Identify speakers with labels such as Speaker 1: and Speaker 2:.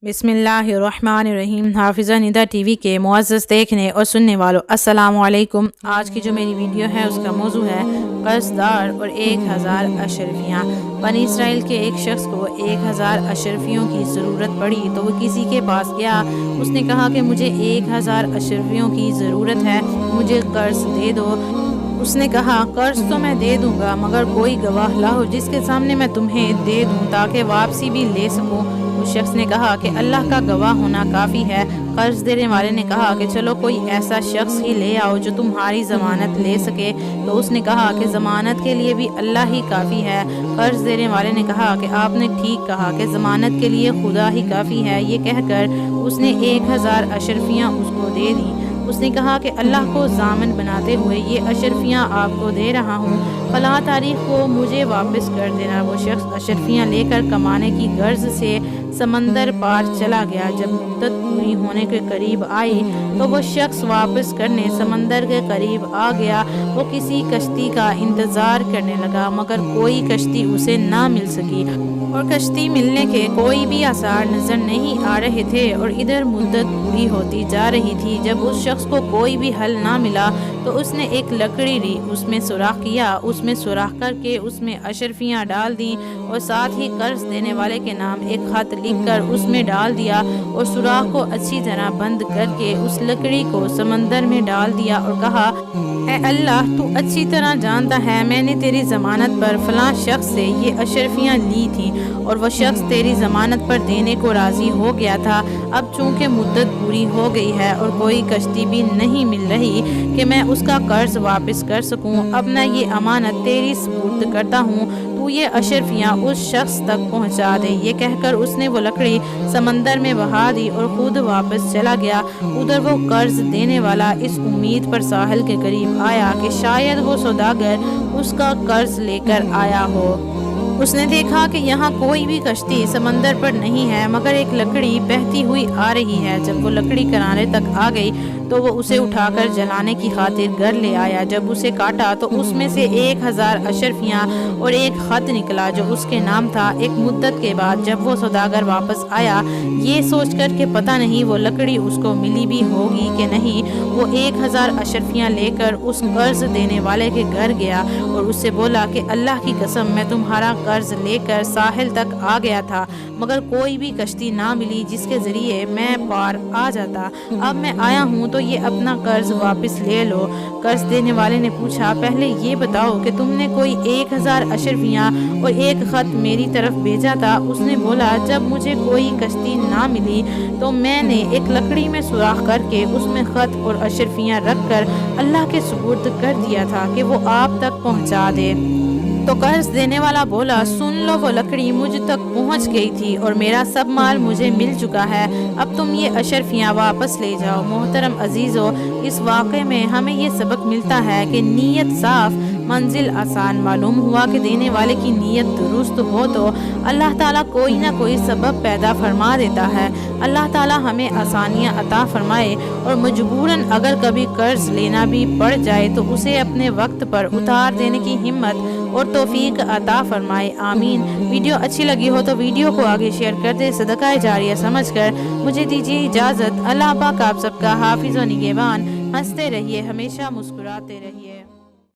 Speaker 1: बिस्मिल्लाहिर्रहमानिर्रहीम। हाफिज़ा निदा टीवी के मुअज़्ज़ज़ देखने और सुनने वालों, अस्सलामु अलैकुम। आज की जो मेरी वीडियो है उसका मौजू है कर्ज़दार और 1000 अशरफियाँ। बनी इसराइल के एक शख्स को 1000 अशरफियों की ज़रूरत पड़ी तो वो किसी के पास गया। उसने कहा कि मुझे 1000 अशरफियों की ज़रूरत है, मुझे कर्ज़ दे दो। उसने कहा कर्ज़ तो मैं दे दूंगा मगर कोई गवाह लाओ जिसके सामने मैं तुम्हें दे दूं ताकि वापसी भी ले सकूं। उस शख्स ने कहा कि अल्लाह का गवाह होना काफ़ी है। कर्ज देने वाले ने कहा कि चलो कोई ऐसा शख्स ही ले आओ जो तुम्हारी ज़मानत ले सके। तो उसने कहा कि ज़मानत के लिए भी अल्लाह ही काफ़ी है। कर्ज देने वाले ने कहा कि आपने ठीक कहा कि ज़मानत के लिए खुदा ही काफ़ी है। ये कहकर उसने 1000 अशरफियाँ उसको दे दी। उसने कहा कि अल्लाह को ज़ामन बनाते हुए ये अशरफियाँ आपको दे रहा हूँ, फलां तारीख को मुझे वापस कर देना। वो शख्स अशरफियाँ लेकर कमाने की गर्ज से समंदर पार चला गया। जब मुद्दत पूरी होने के करीब आई तो वो शख्स वापस करने समंदर के करीब आ गया। वो किसी कश्ती का इंतज़ार करने लगा मगर कोई कश्ती उसे ना मिल सकी और कश्ती मिलने के कोई भी आसार नज़र नहीं आ रहे थे और इधर मुद्दत पूरी होती जा रही थी। जब उस शख्स को कोई भी हल ना मिला तो उसने एक लकड़ी ली, उसमें सुराख किया, उसमें सुराख करके उसमें अशरफियाँ डाल दी और साथ ही कर्ज देने वाले के नाम एक खत लिखकर उसमें डाल दिया और सुराख को अच्छी तरह बंद करके उस लकड़ी को समंदर में डाल दिया और कहा, ऐ अल्लाह तू अच्छी तरह जानता है मैंने तेरी ज़मानत पर फलां शख्स से ये अशरफियाँ ली थी और वह शख्स तेरी ज़मानत पर देने को राज़ी हो गया था। अब चूँकि मुद्दत पूरी हो गई है और कोई कश्ती भी नहीं मिल रही कि मैं उसका कर्ज वापस कर सकूं, अब मैं ये अमानत तेरी सुपुर्द करता हूँ, तू ये अशरफियाँ उस शख्स तक पहुँचा दे। ये कहकर उसने वो लकड़ी समंदर में बहा दी और खुद वापस चला गया। उधर वो कर्ज देने वाला इस उम्मीद पर साहिल के करीब आया कि शायद वो सौदागर उसका कर्ज लेकर आया हो। उसने देखा कि यहाँ कोई भी कश्ती समंदर पर नहीं है मगर एक लकड़ी बहती हुई आ रही है। जब वो लकड़ी किनारे तक आ गई तो वो उसे उठाकर जलाने की खातिर घर ले आया। जब उसे काटा तो उसमें से 1000 अशरफियाँ और एक खत निकला जो उसके नाम था। एक मुद्दत के बाद जब वो सौदागर वापस आया ये सोचकर कि पता नहीं वो लकड़ी उसको मिली भी होगी कि नहीं, वो 1000 अशरफियाँ लेकर उस कर्ज देने वाले के घर गया और उससे बोला कि अल्लाह की कसम मैं तुम्हारा कर्ज लेकर साहिल तक आ गया था मगर कोई भी कश्ती ना मिली जिसके ज़रिए मैं पार आ जाता। अब मैं आया हूँ तो ये अपना कर्ज वापस ले लो। कर्ज देने वाले ने पूछा, पहले ये बताओ कि तुमने कोई 1000 अशरफियाँ और एक ख़त मेरी तरफ भेजा था। उसने बोला, जब मुझे कोई कश्ती ना मिली तो मैंने एक लकड़ी में सुराख करके उसमें ख़त और अशरफियाँ रख कर अल्लाह के सुपुर्द कर दिया था कि वो आप तक पहुँचा दे। तो कर्ज देने वाला बोला, सुन लो वो लकड़ी मुझ तक पहुंच गई थी और मेरा सब माल मुझे मिल चुका है, अब तुम ये अशरफियाँ वापस ले जाओ। मोहतरम अजीज़ो, इस वाक़े में हमें ये सबक मिलता है कि नीयत साफ़ मंजिल आसान। मालूम हुआ कि देने वाले की नीयत दुरुस्त हो तो अल्लाह ताला कोई ना कोई सबब पैदा फरमा देता है। अल्लाह ताला हमें आसानियाँ अता फरमाए और मजबूरन अगर कभी कर्ज लेना भी पड़ जाए तो उसे अपने वक्त पर उतार देने की हिम्मत और तौफीक अता फरमाए, आमीन। वीडियो अच्छी लगी हो तो वीडियो को आगे शेयर कर दे, सदका जारिया समझकर। मुझे दीजिए इजाज़त। अल्लाह पाक आप सबका हाफिज़ व निगहबान। हंसते रहिए, हमेशा मुस्कुराते रहिए।